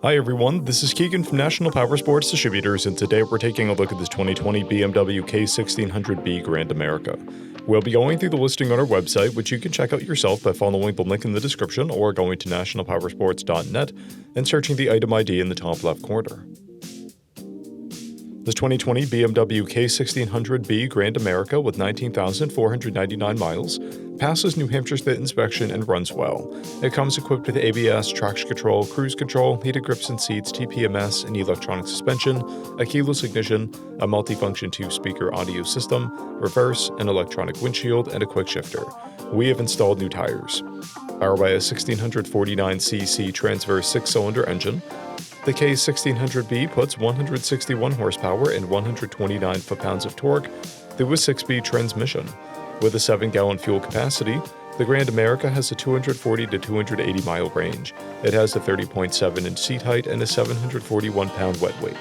Hi everyone, this is Keegan from National Powersports Distributors, and today we're taking a look at this 2020 BMW K1600B Grand America. We'll be going through the listing on our website, which you can check out yourself by following the link in the description or going to nationalpowersports.net and searching the item ID in the top left corner. This 2020 BMW K1600B Grand America with 19,499 miles passes New Hampshire State inspection and runs well. It comes equipped with ABS, traction control, cruise control, heated grips and seats, TPMS, and electronic suspension, a keyless ignition, a multifunction 2-speaker audio system, reverse, an electronic windshield, and a quick shifter. We have installed new tires. Powered by a 1649cc transverse 6-cylinder engine, the K1600B puts 161 horsepower and 129 foot-pounds of torque through a 6-speed transmission. With a 7-gallon fuel capacity, the Grand America has a 240 to 280 mile range. It has a 30.7-inch seat height and a 741-pound wet weight.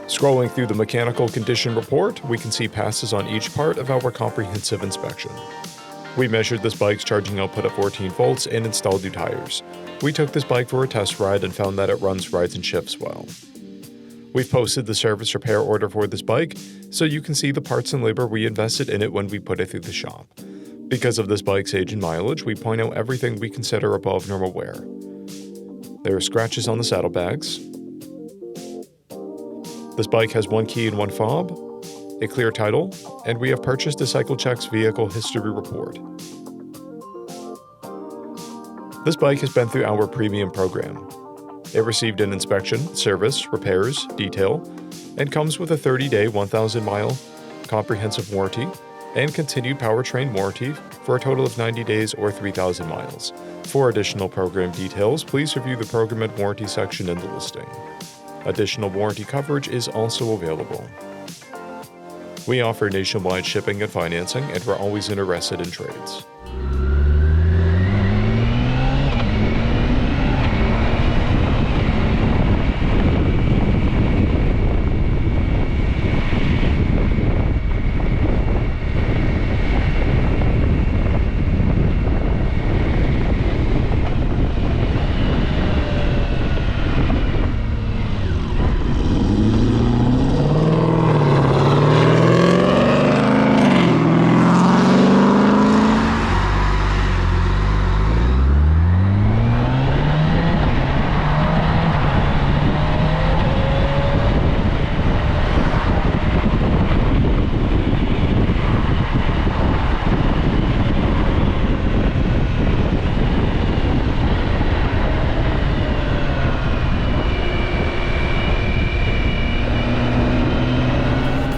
Scrolling through the mechanical condition report, we can see passes on each part of our comprehensive inspection. We measured this bike's charging output at 14 volts and installed new tires. We took this bike for a test ride and found that it runs, rides, and shifts well. We've posted the service repair order for this bike, so you can see the parts and labor we invested in it when we put it through the shop. Because of this bike's age and mileage, we point out everything we consider above normal wear. There are scratches on the saddlebags. This bike has 1 key and 1 fob, a clear title, and we have purchased a CycleCheck's vehicle history report. This bike has been through our premium program. It received an inspection, service, repairs, detail, and comes with a 30-day, 1,000-mile comprehensive warranty and continued powertrain warranty for a total of 90 days or 3,000 miles. For additional program details, please review the program and warranty section in the listing. Additional warranty coverage is also available. We offer nationwide shipping and financing, and we're always interested in trades.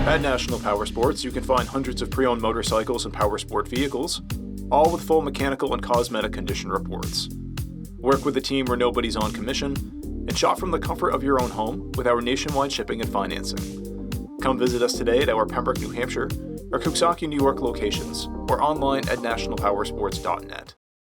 At National Powersports, you can find hundreds of pre-owned motorcycles and powersport vehicles, all with full mechanical and cosmetic condition reports. Work with a team where nobody's on commission, and shop from the comfort of your own home with our nationwide shipping and financing. Come visit us today at our Pembroke, New Hampshire, or Coxsackie, New York locations, or online at nationalpowersports.net.